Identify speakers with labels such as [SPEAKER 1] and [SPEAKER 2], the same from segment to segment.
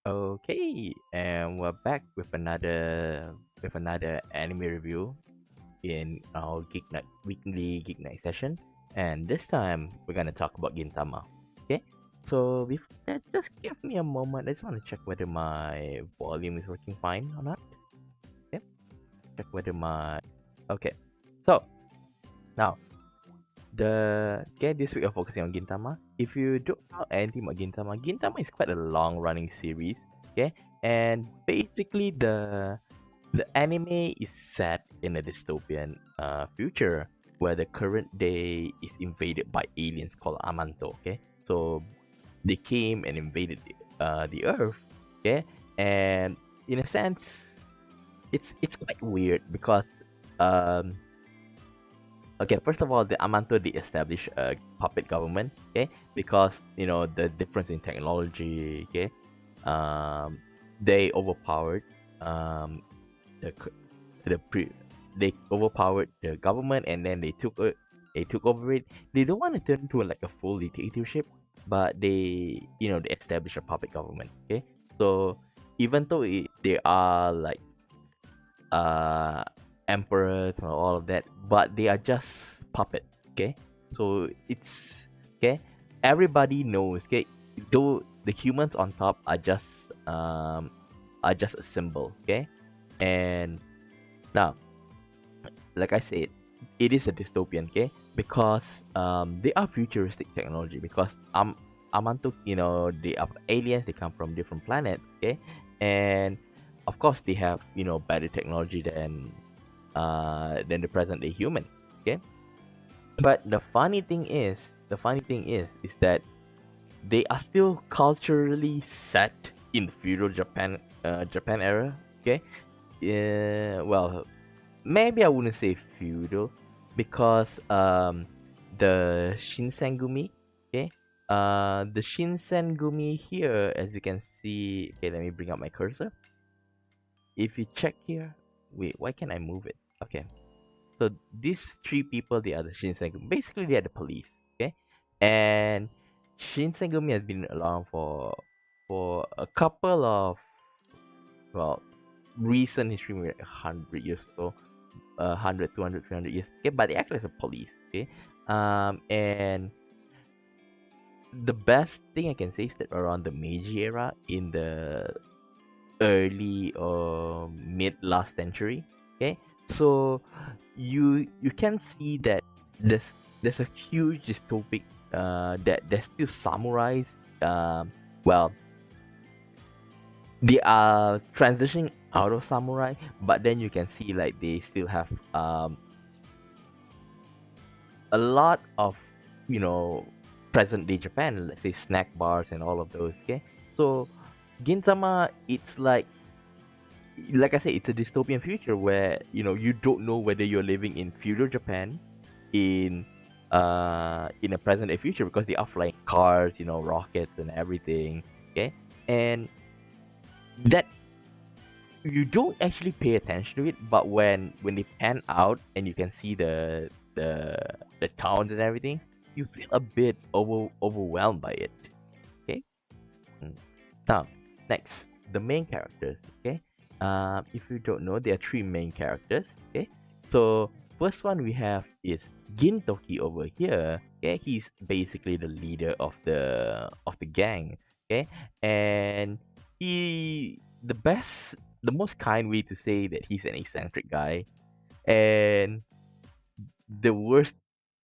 [SPEAKER 1] Okay, and we're back with another anime review in our Geek Night weekly Geek Night session, and this time we're gonna talk about Gintama. Okay, so before that, just give me a moment. I just want to check whether my volume is working fine or not. Okay, check whether my okay. So now this week we're focusing on Gintama. If you don't know anything about Gintama, Gintama is quite a long running series. Okay, and basically the anime is set in a dystopian future where the current day is invaded by aliens called Amanto. Okay, so they came and invaded the Earth. Okay, and in a sense, it's quite weird because um okay, first of all, the Amanto they established a puppet government, okay, because the difference in technology, okay, they overpowered um the c- the pre they overpowered the government and then they took over it. They don't want to turn into like a full dictatorship, but they established a puppet government, okay. So even though they are like uh emperors and all of that, but they are just puppet, okay. So it's okay, everybody knows, okay, though the humans on top are just a symbol, okay. And now, like I said, it is a dystopian, okay, because they are futuristic technology because Amantuk, they are aliens, they come from different planets, okay, and of course they have better technology than the present day human, okay. But the funny thing is that they are still culturally set in feudal Japan era, okay. Yeah, well, maybe I wouldn't say feudal because the Shinsengumi, okay? The Shinsengumi here, as you can see, okay, let me bring up my cursor. If you check here, wait, why can't I move it? Okay. So these three people, they are the Shinsengumi. Basically, they are the police, okay? And Shinsengumi has been around for a couple of, well, recent history, maybe like 100 years ago, 100, 200, 300 years, okay, but they act as a police, okay. And the best thing I can say is that around the Meiji era, in the early or mid last century, okay, so you can see that there's a huge dystopic that there's still samurais, well, they are transitioning out of samurai, but then you can see like they still have a lot of you know present day Japan, let's say snack bars and all of those. Okay, so Gintama, it's like I said, it's a dystopian future where you don't know whether you're living in feudal Japan, in in a present day future, because they are flying cars, rockets and everything. Okay, and that you don't actually pay attention to it, but when they pan out and you can see the the towns and everything, you feel a bit overwhelmed by it. Okay. Mm. Now, next, the main characters. Okay. If you don't know, there are three main characters. Okay. So first one we have is Gintoki over here. Okay, he's basically the leader of the gang. Okay, and the most kind way to say that he's an eccentric guy, and the worst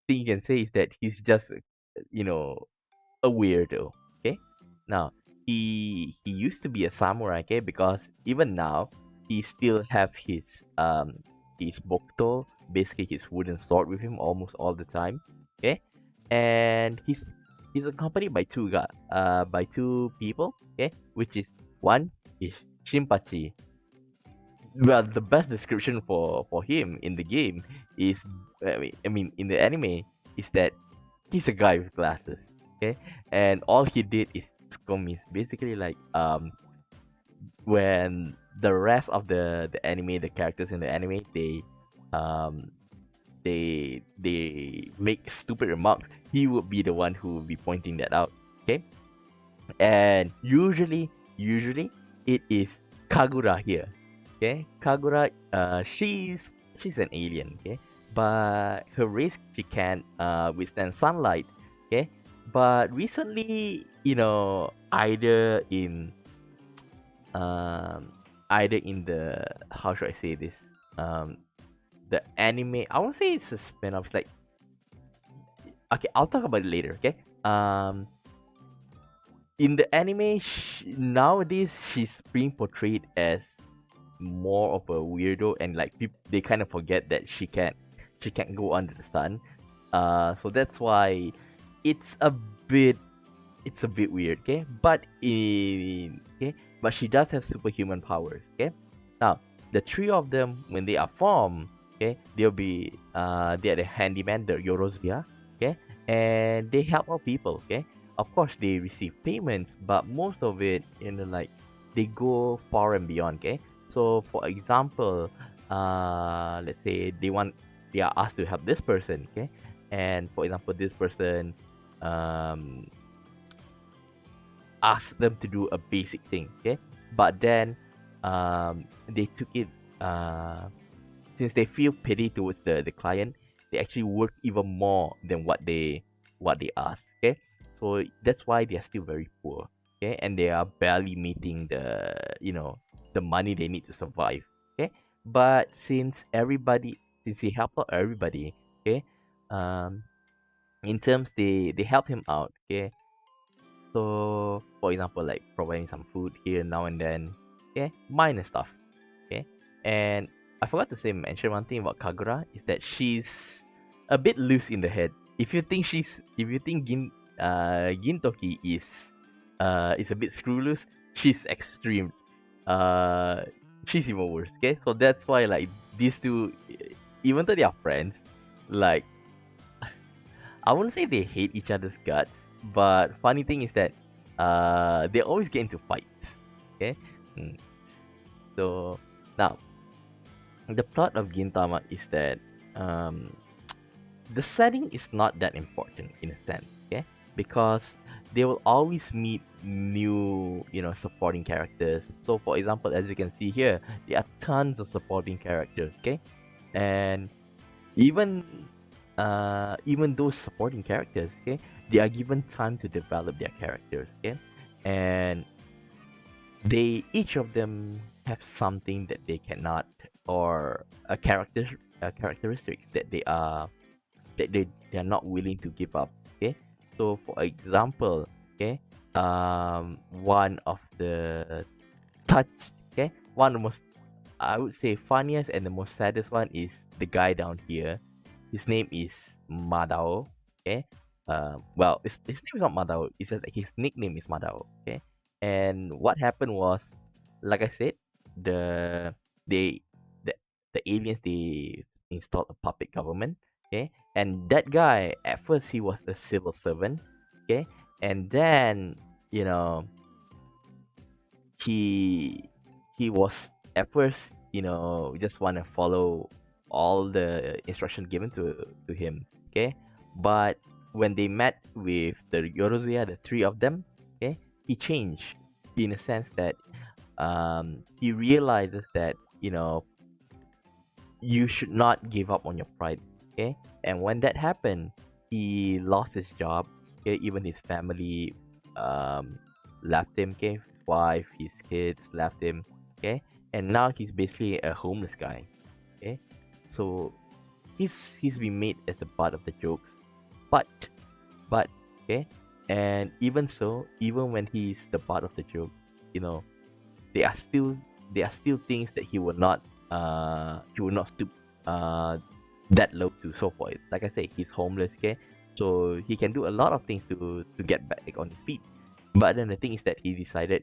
[SPEAKER 1] thing you can say is that he's just you know a weirdo. Okay, now he used to be a samurai. Okay, because even now he still have his bokuto, basically his wooden sword, with him almost all the time. Okay, and he's accompanied by by two people. Okay, which is one is Shinpachi. Well, the best description for him in the game is, I mean in the anime, is that he's a guy with glasses. Okay, and all he did is Komis. Basically, like when the rest of the anime, the characters in the anime, um they make stupid remarks, he would be the one who would be pointing that out. Okay, and usually it is Kagura here. Okay, Kagura, she's an alien. Okay, but her race, she can't withstand sunlight. Okay, but recently, um either in the, how should I say this, um the anime, I won't say it's a spin-off, like, okay, I'll talk about it later. Okay, in the anime, nowadays she's being portrayed as more of a weirdo, and like people, they kind of forget that she can't go under the sun. So that's why it's a bit it's a bit weird. Okay, but she does have superhuman powers. Okay, now the three of them, when they are formed, okay, they're the handyman, the Yorozia. Okay, and they help out people. Okay, of course they receive payments, but most of it, like, they go far and beyond. Okay, so for example, let's say they are asked to help this person. Okay, and for example, this person um ask them to do a basic thing. Okay, but then they took it, since they feel pity towards the client, they actually work even more than what they ask. Okay, so that's why they are still very poor. Okay, and they are barely meeting the money they need to survive. Okay, but since he helped out everybody. Okay, um in terms, they help him out. Okay, so, for example, like providing some food here now and then, okay, minor stuff, okay. And I forgot to mention one thing about Kagura is that she's a bit loose in the head. If you think Gintoki is a bit screw loose, she's extreme. Uh, she's even worse. Okay, so that's why, like, these two, even though they are friends, like, I wouldn't say they hate each other's guts, but funny thing is that they always get into fights. Okay? Mm. So now the plot of Gintama is that um the setting is not that important in a sense, okay? Because they will always meet new, supporting characters. So for example, as you can see here, there are tons of supporting characters, okay? And even even those supporting characters, okay, they are given time to develop their characters. Okay, and they each of them have something that they cannot, or a characteristic that they are not willing to give up. Okay, so for example, okay, one of the touch okay one of the most, I would say, funniest and the most saddest one is the guy down here. His name is Madao. Okay. Well, his name is not Madao. It's just that his nickname is Madao. Okay. And what happened was, like I said, the they the, the aliens, they installed a puppet government. Okay. And that guy, at first, he was a civil servant. Okay. And then, you know he he was, at first, just want to follow all the instructions given to him. Okay, but when they met with the Yorozia, the three of them, okay, he changed, in a sense that he realizes that, you should not give up on your pride. Okay, and when that happened, he lost his job. Okay, even his family left him. Okay, his wife, his kids left him. Okay, and now he's basically a homeless guy. Okay, so he's been made as the butt of the jokes, but okay, and even so, even when he's the butt of the joke, you know there are still things that he will not stoop that low to. So for it, like I say, he's homeless. Okay, so he can do a lot of things to get back on his feet, but then the thing is that he decided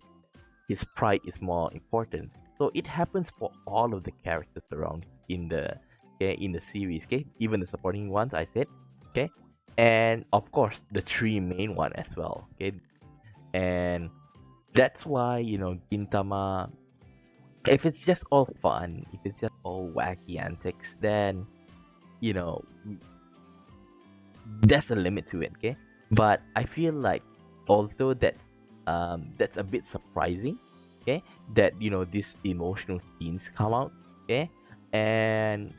[SPEAKER 1] his pride is more important. So it happens for all of the characters around in the series. Okay, even the supporting ones I said. Okay, and of course the three main one as well. Okay, and that's why, Gintama, if it's just all fun, if it's just all wacky antics, then, you know there's a limit to it. Okay, but I feel like, although that's a bit surprising, okay, that these emotional scenes come out, okay, and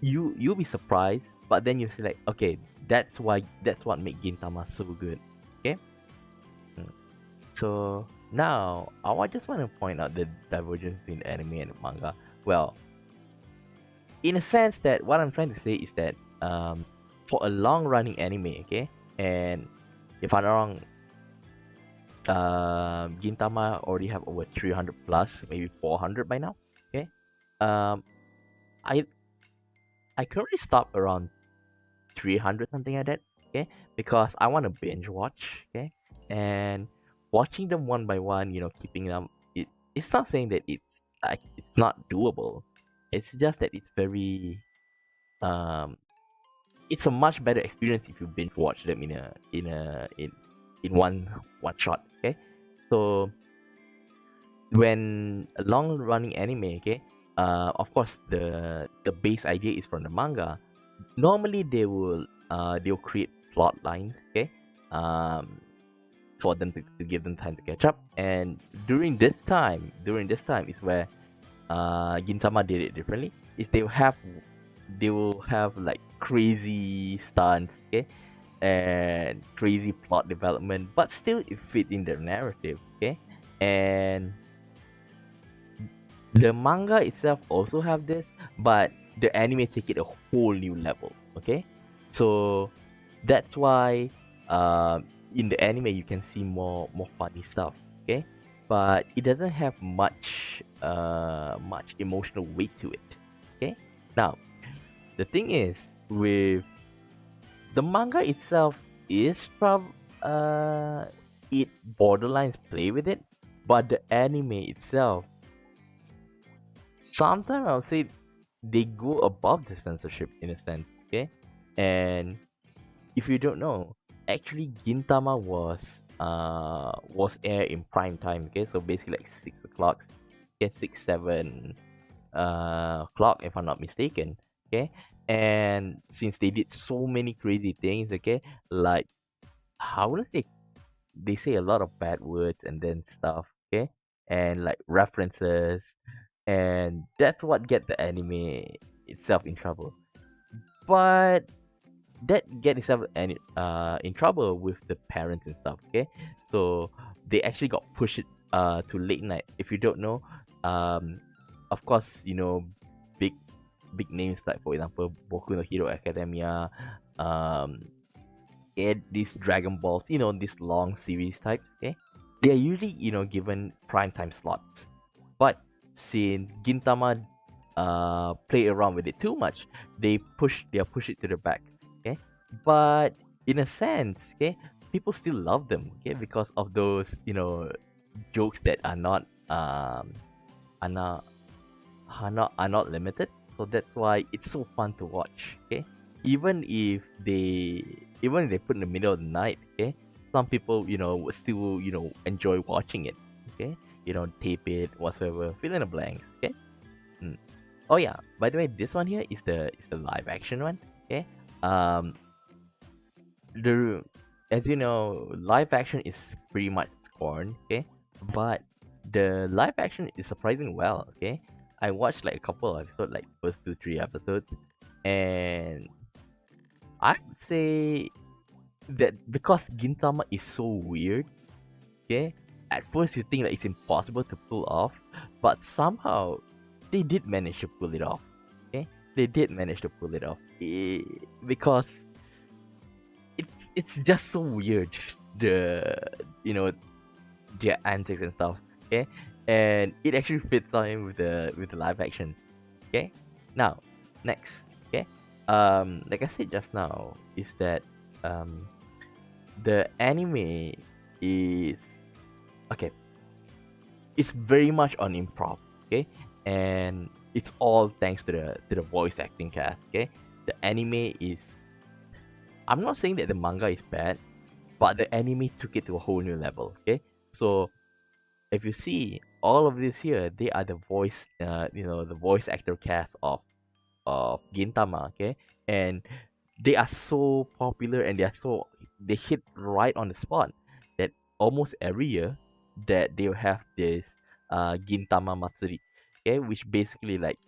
[SPEAKER 1] you'll be surprised, but then you say like, okay, that's what make Gintama so good, okay. Mm. So now I just want to point out the divergence between anime and manga. Well, in a sense that what I'm trying to say is that for a long running anime, okay, and if I'm not wrong, Gintama already have over 300 plus, maybe 400 by now. Okay, um, I I currently stop around 300 something like that. Okay, because I want to binge watch. Okay, and watching them one by one, keeping them. It's not saying that it's not doable. It's just that it's very um it's a much better experience if you binge watch them in one shot. Okay, so when a long running anime, okay, of course the base idea is from the manga. Normally they'll create plot lines, okay, um for them to give them time to catch up. And during this time is where Gintama did it differently. Is they will have like crazy stunts, okay, and crazy plot development, but still it fit in the narrative, okay. And the manga itself also have this, but the anime take it a whole new level, okay. So that's why in the anime you can see more funny stuff, okay, but it doesn't have much emotional weight to it, okay. Now the thing is, with the manga itself, is it borderlines play with it, but the anime itself, sometimes I'll say they go above the censorship in a sense, okay. And if you don't know, actually Gintama was aired in prime time, okay, so basically like 6 o'clock, okay, 6 7 clock if I'm not mistaken, okay. And since they did so many crazy things, okay, like, how would I say, they say a lot of bad words and then stuff, okay, and like references, and that's what get the anime itself in trouble. But that get itself in trouble with the parents and stuff, okay. So they actually got pushed to late night. If you don't know, um of course, big big names like, for example, Boku no Hero Academia, um these Dragon Balls, these long series types, okay, they are usually, given prime time slots. But since Gintama play around with it too much, they push it to the back, okay. But in a sense, okay, people still love them, okay, because of those, jokes that are not are not limited. So that's why it's so fun to watch, okay. Even if they put in the middle of the night, okay, some people, would still, enjoy watching it, okay. Tape it whatsoever, fill in the blanks, okay. Mm. Oh yeah, by the way, this one here is the live action one, okay. um the as you know, live action is pretty much scorned, okay, but the live action is surprising well, okay. I watched like a couple of episodes, like first 2 3 episodes, and I would say that because Gintama is so weird, okay, at first you think that it's impossible to pull off, but somehow they did manage to pull it off, okay. They did manage to pull it off, because it's just so weird, the you know their antics and stuff, okay, and it actually fits on with the live action, okay. Now, next, okay, like I said just now, is that the anime is, okay, it's very much on improv, okay, and it's all thanks to the voice acting cast, okay. The anime is, I'm not saying that the manga is bad, but the anime took it to a whole new level, okay. So if you see all of this here, they are the voice actor cast of Gintama, okay, and they are so popular, and they hit right on the spot that almost every year that they'll have this Gintama Matsuri, okay, which basically like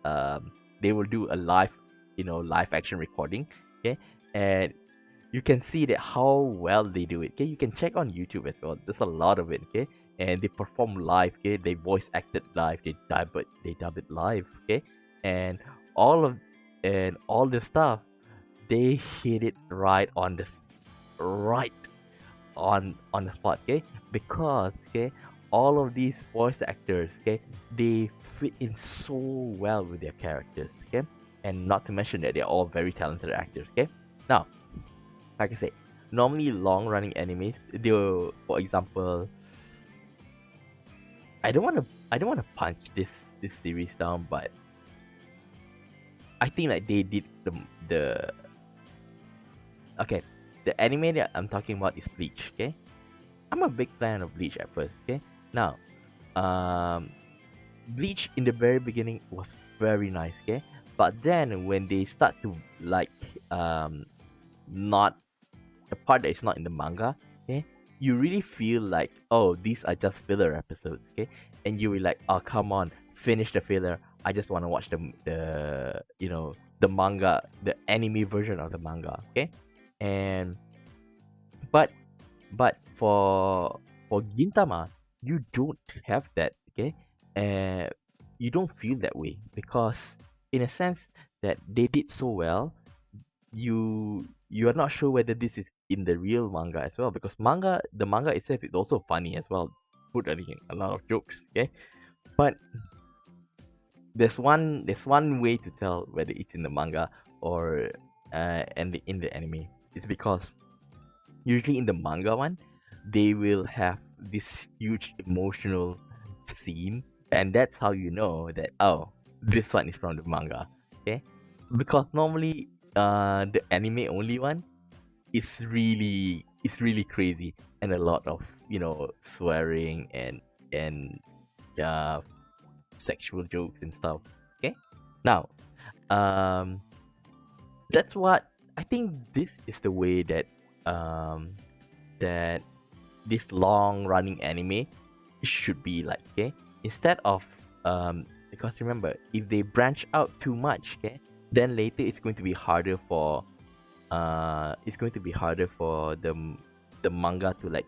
[SPEAKER 1] um they will do a live live action recording, okay, and you can see that how well they do it. Okay, you can check on YouTube as well. There's a lot of it. Okay, and they perform live. Okay, they voice acted live. They dub it live. Okay, and all of all the stuff they hit it right on the spot. Okay, because all of these voice actors, they fit in so well with their characters. Okay, and not to mention that they're all very talented actors. Okay, now like I said, normally long running animes, they'll, for example, I don't wanna punch this series down, but I think like they did the okay, the anime that I'm talking about is Bleach. Okay, I'm a big fan of Bleach at first. Okay, now, um, Bleach in the very beginning was very nice. Okay, but then when they start to like not the part that is not in the manga, okay, you really feel like, oh, these are just filler episodes, okay, and you will like, oh, come on, finish the filler. I just want to watch the manga, the anime version of the manga, okay, and but for Gintama, you don't have that, okay, and you don't feel that way because in a sense that they did so well, you are not sure whether this is in the real manga as well because the manga itself is also funny as well, putting in a lot of jokes, okay, but there's one way to tell whether it's in the manga or in the anime. It's because usually in the manga one they will have this huge emotional scene, and that's how you know that, oh, this one is from the manga, okay, because normally the anime only one is really crazy and a lot of swearing and uh sexual jokes and stuff, okay, now um that's what I think. This is the way that that this long running anime should be like, okay, instead of because remember, if they branch out too much, okay, then later it's going to be harder for the manga to like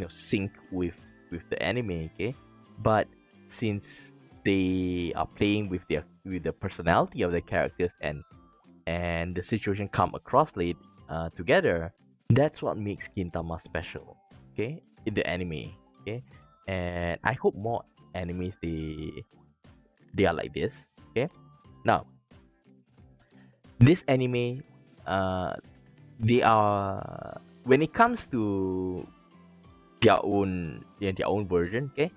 [SPEAKER 1] sync with the anime, okay, but since they are playing with the personality of the characters and the situation come across late together, that's what makes Gintama special, okay, in the anime, okay, and I hope more animes they are like this, okay. Now this anime, uh they are, when it comes to their own version, okay,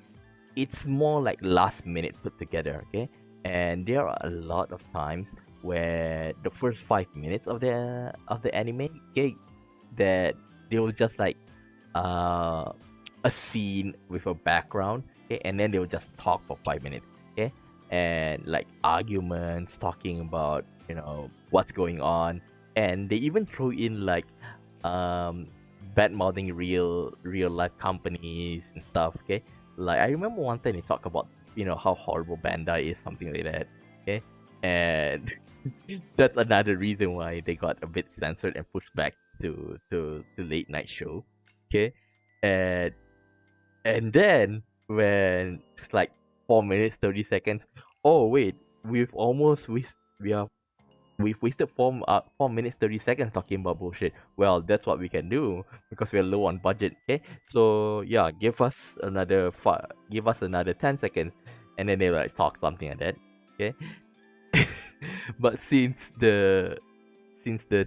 [SPEAKER 1] it's more like last minute put together, okay, and there are a lot of times where the first 5 minutes of the anime, okay, that they will just like uh a scene with a background, okay, and then they will just talk for 5 minutes, okay, and like arguments talking about what's going on, and they even throw in like um bad mouthing real life companies and stuff, okay, like I remember one time they talk about how horrible Bandai is, something like that, okay, and that's another reason why they got a bit censored and pushed back to late night show, okay, and then when it's like 4 minutes 30 seconds, oh wait, we've almost we are we've wasted 4 minutes 30 seconds talking about bullshit. Well, that's what we can do because we're low on budget, okay, so yeah, give us another 10 seconds, and then they like talk something like that, okay. But since the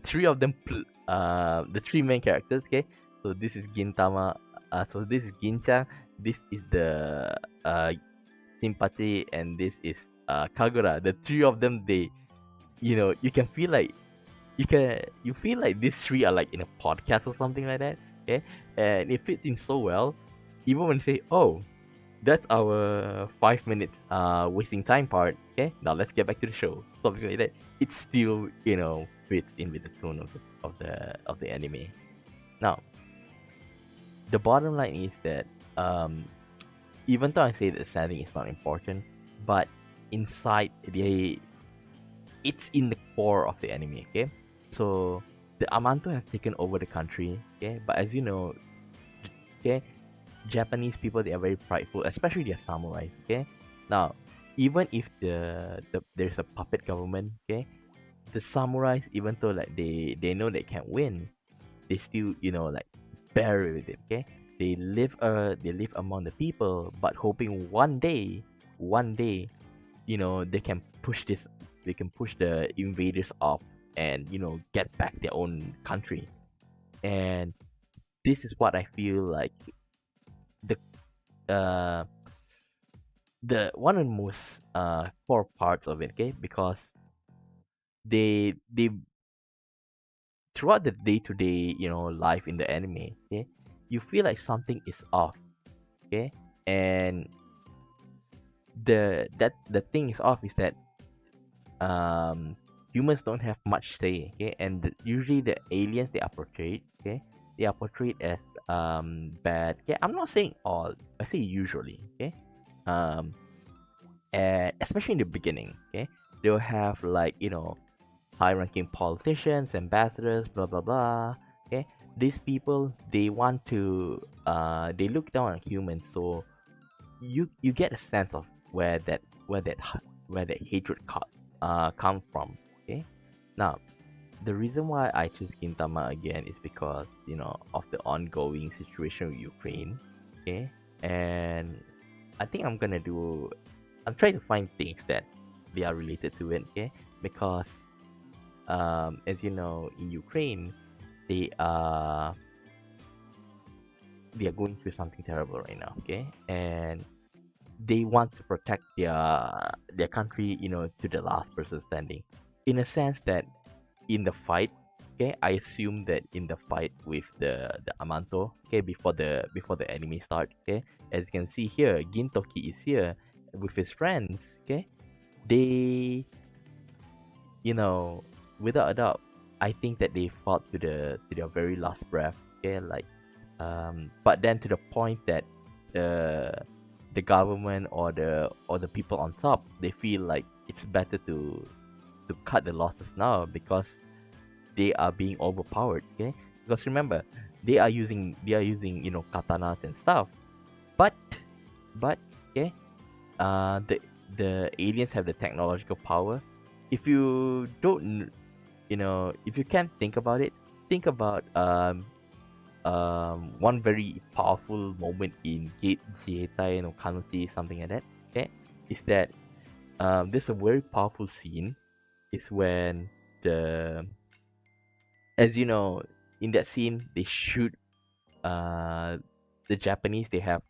[SPEAKER 1] three of them the three main characters, okay, so this is Gintama, so this is Gincha, this is the Simpachi, and this is Kagura. The three of them, they you can feel like you feel like these three are like in a podcast or something like that, okay, and it fits in so well, even when you say, oh, that's our 5 minutes wasting time part, okay, now let's get back to the show, something like that. It still fits in with the tone of the anime. Now the bottom line is that um even though I say that setting is not important, but inside it's in the core of the anime. Okay, so the Amanto have taken over the country. Okay, but as you know, okay, Japanese people, they are very prideful, especially their samurais. Okay, now even if there's a puppet government, okay, the samurais, even though like they know they can't win, they still, like, bear with it. Okay, they live among the people, but hoping one day, they can push the invaders off, and get back their own country. And this is what I feel like the uh the one of the most core parts of it. Okay, because they throughout the day-to-day, life in the anime. Okay, you feel like something is off. Okay, and the thing is off is that um humans don't have much say. Okay, and usually the aliens, they are portrayed. Okay, they are portrayed as bad. Okay, I'm not saying all, I say usually. Okay, um and especially in the beginning. Okay, they'll have, like, high-ranking politicians, ambassadors, blah blah blah. Okay, these people, they want to they look down on humans, so you get a sense of where that hatred come from. Okay, now the reason why I choose Gintama again is because of the ongoing situation with Ukraine. Okay, and I think I'm trying to find things that they are related to it. Okay, because as you know, in Ukraine, they are they are going through something terrible right now. Okay, and they want to protect their country, to the last person standing. In a sense that in the fight, okay, I assume that in the fight with the Amanto, okay, before the enemy start, okay, as you can see here, Gintoki is here with his friends. Okay, they, you know, without a doubt, I think that they fought to their very last breath. Okay, like, but then to the point that the the government or the people on top, they feel like it's better to cut the losses now because they are being overpowered. Okay, because remember, they are using katanas and stuff, but but okay, the aliens have the technological power. If you don't, if you can't think about it, think about one very powerful moment in Gate Zietai no Kanushi, something like that. Okay, is that there's a very powerful scene. Is when the as you know, in that scene they shoot uh the Japanese. They have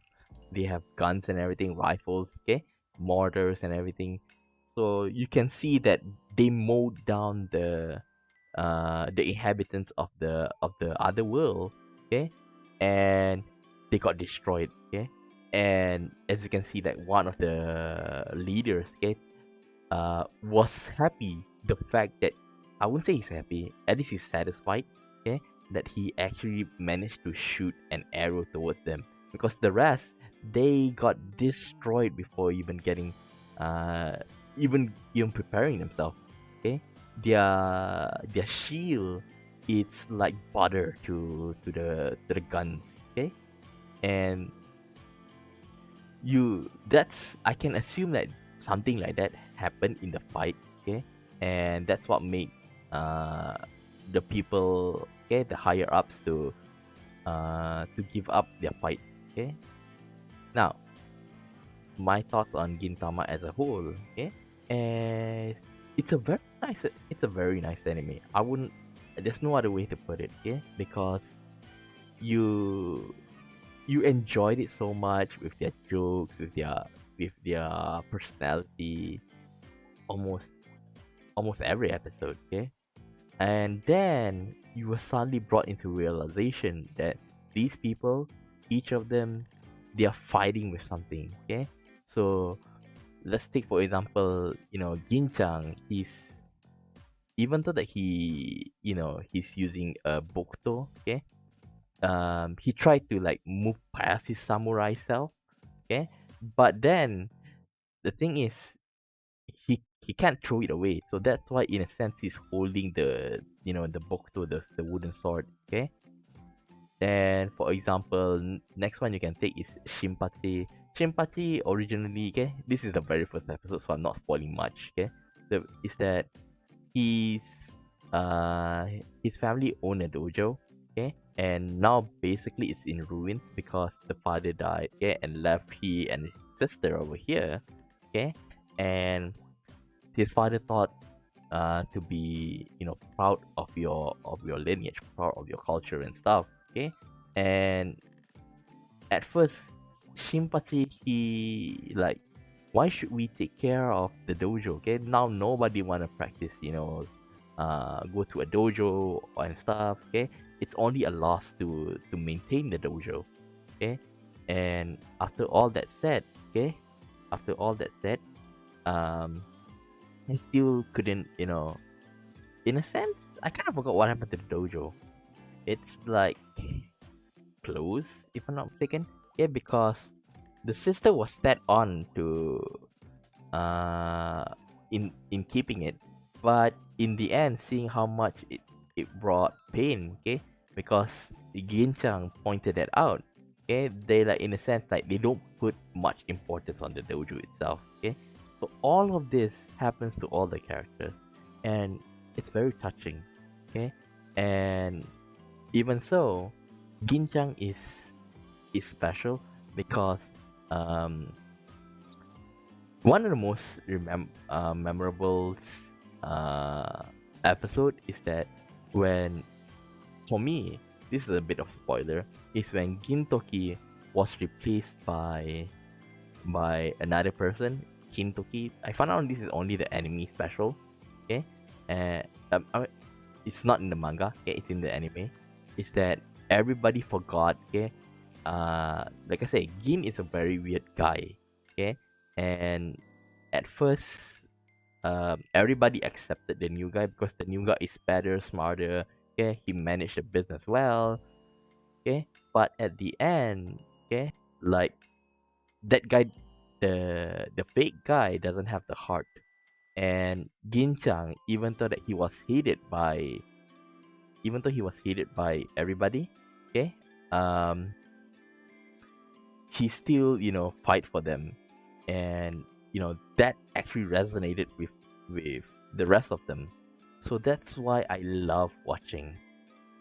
[SPEAKER 1] guns and everything, rifles. Okay, mortars and everything. So you can see that they mowed down the inhabitants of the other world. Okay, and they got destroyed. Okay, and as you can see, that one of the leaders, okay, was happy, the fact that, I wouldn't say he's happy, at least he's satisfied. Okay, that he actually managed to shoot an arrow towards them, because the rest, they got destroyed before even getting uh even preparing themselves. Okay, their shield, it's like butter to the gun. Okay, and that's, I can assume that something like that happened in the fight. Okay, and that's what made uh the people, okay, the higher ups, to give up their fight. Okay, now my thoughts on Gintama as a whole. Okay, and it's a very nice anime. I wouldn't There's no other way to put it. Okay, because you you enjoyed it so much with their jokes, with their personality, almost almost every episode. Okay, and then you were suddenly brought into realization that these people, each of them, they are fighting with something. Okay, so let's take for example, Ginchang. He's Even though that he's using a Bokuto. Okay, he tried to like move past his samurai self. Okay, but then the thing is, he can't throw it away. So that's why, in a sense, he's holding the the bokuto, the wooden sword. Okay, and for example, next one you can take is Shinpachi. Shinpachi originally, okay, this is the very first episode, so I'm not spoiling much. Okay, is that his uh his family owned a dojo. Okay, and now basically it's in ruins because the father died. Okay, and left he and his sister over here. Okay, and his father thought to be proud of your lineage, proud of your culture and stuff. Okay, and at first Shimpachi, he like, why should we take care of the dojo? Okay, now nobody want to practice, go to a dojo and stuff. Okay, it's only a loss to maintain the dojo. Okay, and after all that said, okay, after all that said, um I still couldn't, in a sense, I kind of forgot what happened to the dojo. It's like closed, if I'm not mistaken. Yeah, because the sister was set on to uh in keeping it, but in the end, seeing how much it brought pain, okay, because Ginchang pointed that out. Okay, they like, in a sense, like they don't put much importance on the dojo itself. Okay, so all of this happens to all the characters, and it's very touching. Okay, and even so, Ginchang is special because um one of the most memorable uh, episode is that when, for me, this is a bit of spoiler, is when Gintoki was replaced by another person, Gintoki. I found out this is only the anime special, okay? And it's not in the manga, okay? It's in the anime. Is that everybody forgot, okay? Like I say, Gin is a very weird guy, okay? And at first, everybody accepted the new guy because the new guy is better, smarter. Okay, he managed the business well. Okay, but at the end, okay, like that guy, the fake guy doesn't have the heart. And Ginchang, even though he was hated by everybody, okay, um, he still fight for them, and that actually resonated with the rest of them. So that's why I love watching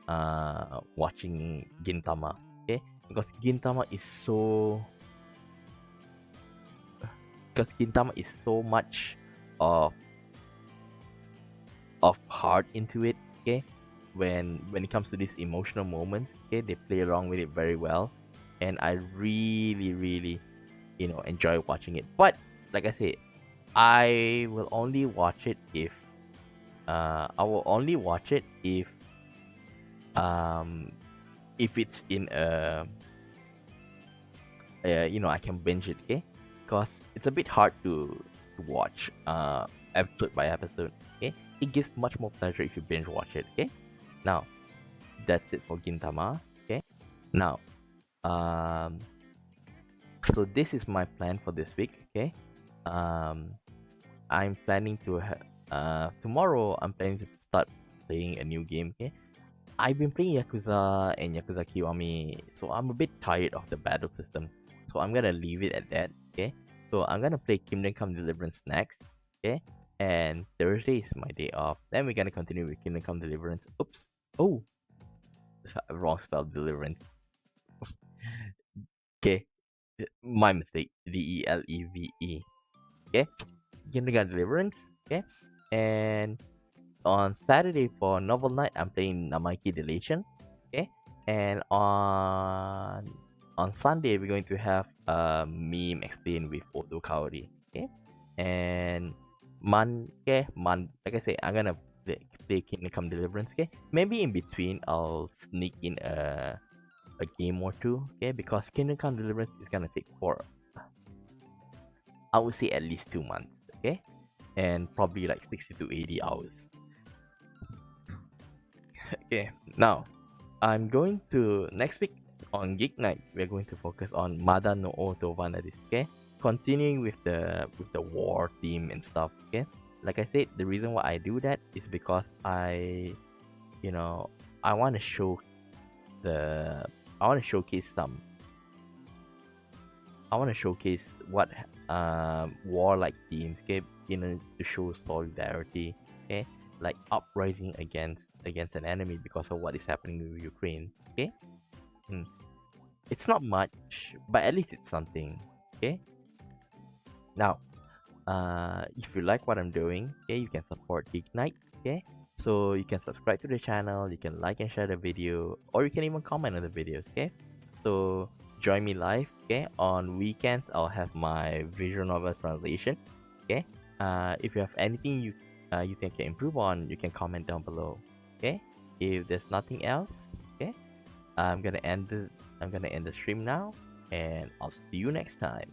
[SPEAKER 1] Gintama. Okay, because Gintama is so much of heart into it. Okay, when it comes to these emotional moments, okay, they play along with it very well, and I really really enjoy watching it. But like I said, I will only watch it um if it's in I can binge it. Okay, because it's a bit hard to watch episode by episode. Okay, it gives much more pleasure if you binge watch it. Okay, now that's it for Gintama. Okay, now um so this is my plan for this week. Okay, um I'm planning to tomorrow I'm planning to start playing a new game. Okay, I've been playing Yakuza and Yakuza Kiwami, so I'm a bit tired of the battle system. So I'm gonna leave it at that. Okay, so I'm gonna play Kingdom Come Deliverance next. Okay, and Thursday is my day off. Then we're gonna continue with Kingdom Come Deliverance. Oops. Oh, wrong spell, Deliverance. Okay, my mistake. Deleve. Okay, Kingdom Come Deliverance. Okay, and on Saturday for Novel Night, I'm playing Namaki Delation. Okay, and on Sunday we're going to have a meme explained with Odo Kaori. Okay, and like I say, I'm gonna play Kingdom Come Deliverance. Okay, maybe in between I'll sneak in a game or two. Okay, because Kingdom Come Deliverance is gonna take for, I would say, at least 2 months. Okay, and probably like 60 to 80 hours. Okay, now I'm going to next week on Geek Night. We're going to focus on Mada no Oto Vana desu, okay? Continuing with the war theme and stuff, okay? Like I said, the reason why I do that is because you know, I want to show the I want to showcase some I want to showcase what warlike themes, okay, to show solidarity, okay, like uprising against an enemy because of what is happening in Ukraine, okay. Mm. It's not much, but at least it's something, okay. Now, if you like what I'm doing, okay, you can support Geek Night, okay. So you can subscribe to the channel, you can like and share the video, or you can even comment on the videos, okay. So join me live, okay. On weekends, I'll have my visual novel translation, okay. If you have anything you think I can improve on, you can comment down below, okay. If there's nothing else, okay, I'm gonna end the stream now, and I'll see you next time.